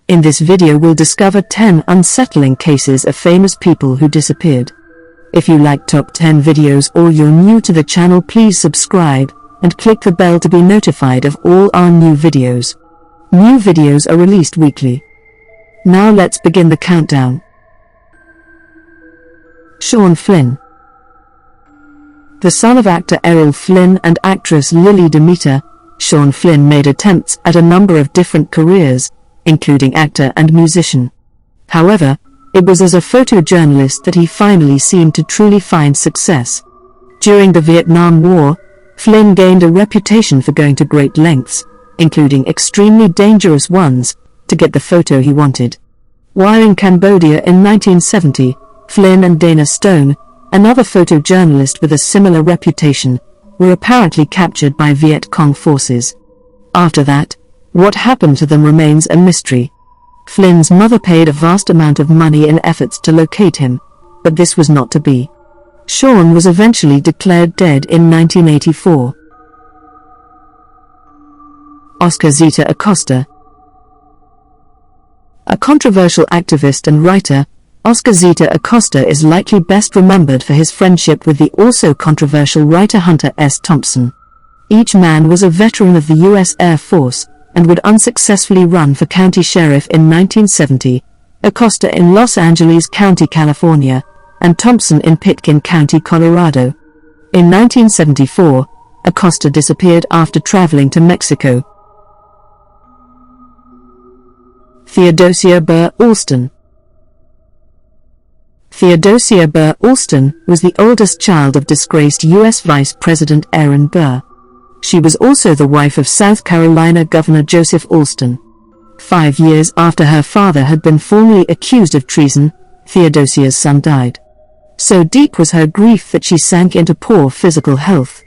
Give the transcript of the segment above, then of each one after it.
In this video we'll discover 10 unsettling cases of famous people who disappeared. If you like top 10 videos or you're new to the channel, please subscribe and click the bell to be notified of all our new videos. New videos are released weekly. Now let's begin the countdown. Sean Flynn. The son of actor Errol Flynn and actress Lily Demeter, Sean Flynn made attempts at a number of different careers, including actor and musician. However, it was as a photojournalist that he finally seemed to truly find success. During the Vietnam War, Flynn gained a reputation for going to great lengths, including extremely dangerous ones, to get the photo he wanted. While in Cambodia in 1970, Flynn and Dana Stone, another photojournalist with a similar reputation, were apparently captured by Viet Cong forces. After that, what happened to them remains a mystery. Flynn's mother paid a vast amount of money in efforts to locate him, but this was not to be. Sean was eventually declared dead in 1984. Oscar Zita Acosta. A controversial activist and writer, Oscar Zita Acosta is likely best remembered for his friendship with the also controversial writer Hunter S. Thompson. Each man was a veteran of the U.S. Air Force and would unsuccessfully run for county sheriff in 1970, Acosta in Los Angeles County, California, and Thompson in Pitkin County, Colorado. In 1974, Acosta disappeared after traveling to Mexico. Theodosia Burr Alston. Theodosia Burr Alston was the oldest child of disgraced U.S. Vice President Aaron Burr. She was also the wife of South Carolina Governor Joseph Alston. 5 years after her father had been formally accused of treason, Theodosia's son died. So deep was her grief that she sank into poor physical health.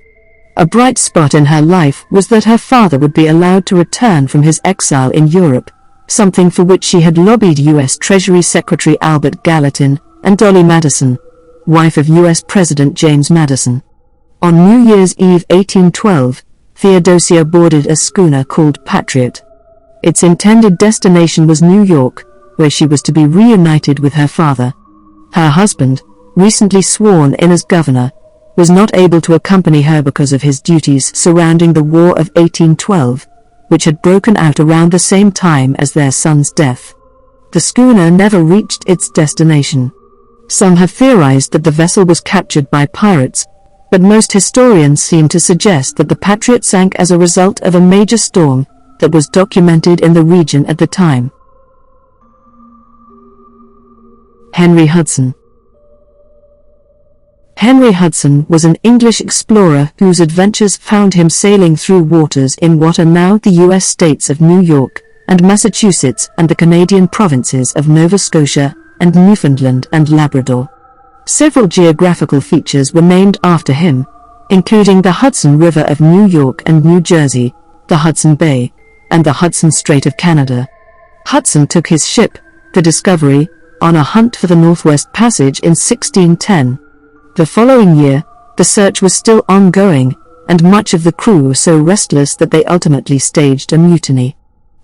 A bright spot in her life was that her father would be allowed to return from his exile in Europe, something for which she had lobbied U.S. Treasury Secretary Albert Gallatin and Dolly Madison, wife of U.S. President James Madison. On New Year's Eve 1812, Theodosia boarded a schooner called Patriot. Its intended destination was New York, where she was to be reunited with her father. Her husband, recently sworn in as governor, was not able to accompany her because of his duties surrounding the War of 1812, which had broken out around the same time as their son's death. The schooner never reached its destination. Some have theorized that the vessel was captured by pirates, but most historians seem to suggest that the Patriot sank as a result of a major storm that was documented in the region at the time. Henry Hudson. Henry Hudson was an English explorer whose adventures found him sailing through waters in what are now the U.S. states of New York and Massachusetts and the Canadian provinces of Nova Scotia and Newfoundland and Labrador. Several geographical features were named after him, including the Hudson River of New York and New Jersey, the Hudson Bay, and the Hudson Strait of Canada. Hudson took his ship, the Discovery, on a hunt for the Northwest Passage in 1610. The following year, the search was still ongoing, and much of the crew were so restless that they ultimately staged a mutiny.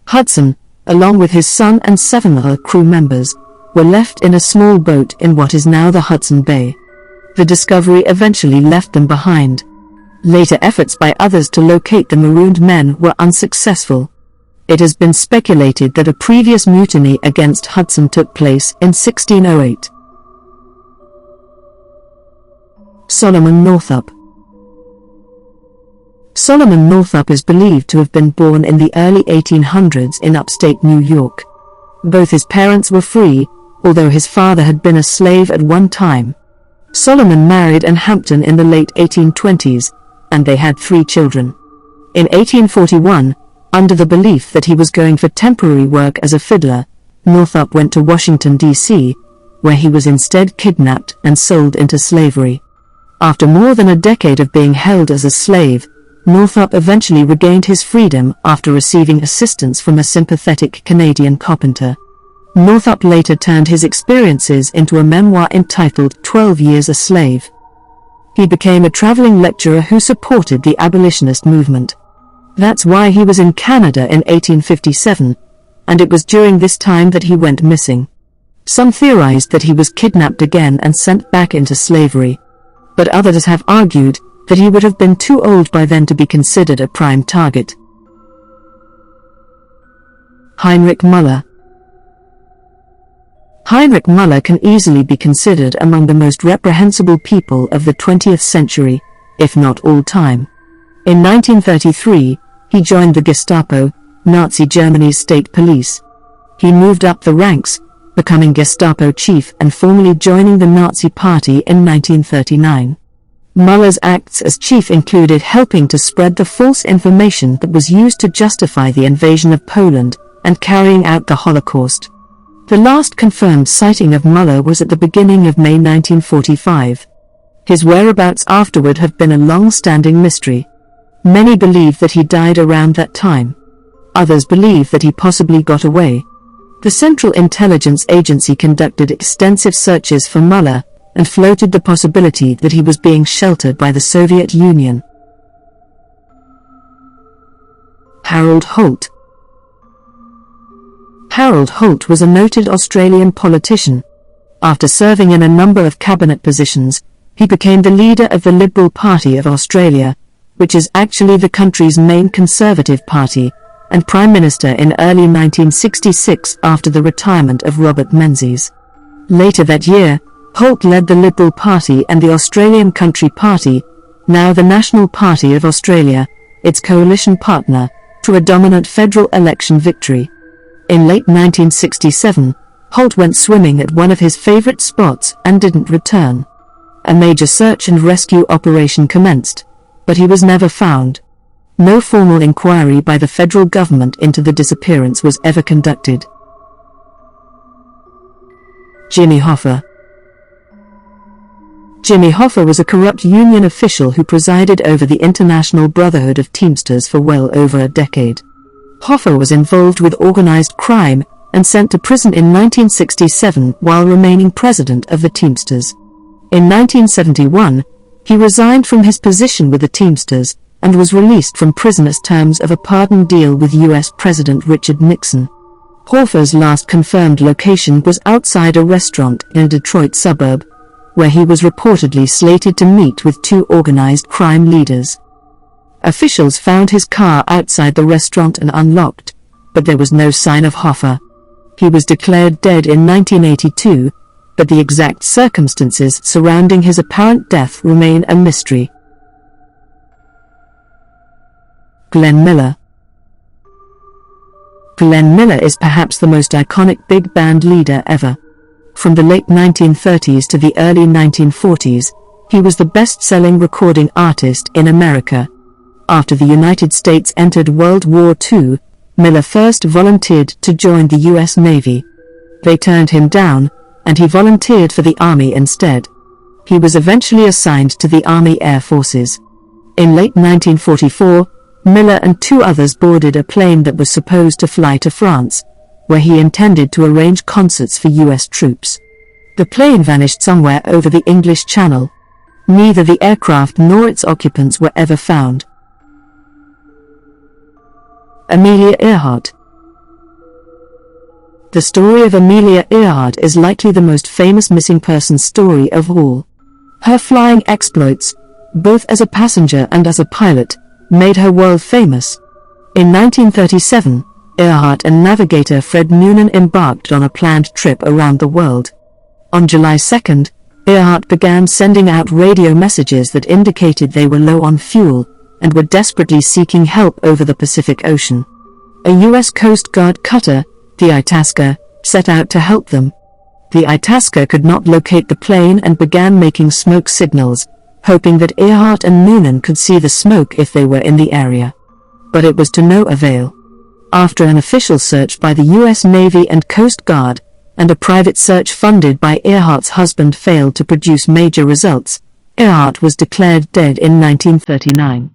Hudson, along with his son and 7 other crew members, were left in a small boat in what is now the Hudson Bay. The Discovery eventually left them behind. Later efforts by others to locate the marooned men were unsuccessful. It has been speculated that a previous mutiny against Hudson took place in 1608. Solomon Northup. Solomon Northup is believed to have been born in the early 1800s in upstate New York. Both his parents were free, although his father had been a slave at one time. Solomon married Anne Hampton in the late 1820s, and they had 3 children. In 1841, under the belief that he was going for temporary work as a fiddler, Northup went to Washington, D.C., where he was instead kidnapped and sold into slavery. After more than a decade of being held as a slave, Northup eventually regained his freedom after receiving assistance from a sympathetic Canadian carpenter. Northup later turned his experiences into a memoir entitled 12 Years a Slave. He became a traveling lecturer who supported the abolitionist movement. That's why he was in Canada in 1857, and it was during this time that he went missing. Some theorized that he was kidnapped again and sent back into slavery, but others have argued that he would have been too old by then to be considered a prime target. Heinrich Muller. Heinrich Muller can easily be considered among the most reprehensible people of the 20th century, if not all time. In 1933, he joined the Gestapo, Nazi Germany's state police. He moved up the ranks, becoming Gestapo chief and formally joining the Nazi Party in 1939. Muller's acts as chief included helping to spread the false information that was used to justify the invasion of Poland and carrying out the Holocaust. The last confirmed sighting of Muller was at the beginning of May 1945. His whereabouts afterward have been a long-standing mystery. Many believe that he died around that time. Others believe that he possibly got away. The Central Intelligence Agency conducted extensive searches for Muller and floated the possibility that he was being sheltered by the Soviet Union. Harold Holt. Harold Holt was a noted Australian politician. After serving in a number of cabinet positions, he became the leader of the Liberal Party of Australia, which is actually the country's main Conservative party, and Prime Minister in early 1966 after the retirement of Robert Menzies. Later that year, Holt led the Liberal Party and the Australian Country Party, now the National Party of Australia, its coalition partner, to a dominant federal election victory. In late 1967, Holt went swimming at one of his favourite spots and didn't return. A major search and rescue operation commenced, but he was never found. No formal inquiry by the federal government into the disappearance was ever conducted. Jimmy Hoffa. Jimmy Hoffa was a corrupt union official who presided over the International Brotherhood of Teamsters for well over a decade. Hoffa was involved with organized crime and sent to prison in 1967 while remaining president of the Teamsters. In 1971, he resigned from his position with the Teamsters and was released from prison as terms of a pardon deal with U.S. President Richard Nixon. Hoffa's last confirmed location was outside a restaurant in a Detroit suburb, where he was reportedly slated to meet with two organized crime leaders. Officials found his car outside the restaurant and unlocked, but there was no sign of Hoffa. He was declared dead in 1982, but the exact circumstances surrounding his apparent death remain a mystery. Glenn Miller. Glenn Miller is perhaps the most iconic big band leader ever. From the late 1930s to the early 1940s, he was the best-selling recording artist in America. After the United States entered World War II, Miller first volunteered to join the U.S. Navy. They turned him down, and he volunteered for the Army instead. He was eventually assigned to the Army Air Forces. In late 1944, Miller and two others boarded a plane that was supposed to fly to France, where he intended to arrange concerts for U.S. troops. The plane vanished somewhere over the English Channel. Neither the aircraft nor its occupants were ever found. Amelia Earhart. The story of Amelia Earhart is likely the most famous missing person story of all. Her flying exploits, both as a passenger and as a pilot, made her world famous. In 1937, Earhart and navigator Fred Noonan embarked on a planned trip around the world. On July 2, Earhart began sending out radio messages that indicated they were low on fuel and were desperately seeking help over the Pacific Ocean. A U.S. Coast Guard cutter, the Itasca, set out to help them. The Itasca could not locate the plane and began making smoke signals, hoping that Earhart and Noonan could see the smoke if they were in the area. But it was to no avail. After an official search by the U.S. Navy and Coast Guard, and a private search funded by Earhart's husband failed to produce major results, Earhart was declared dead in 1939.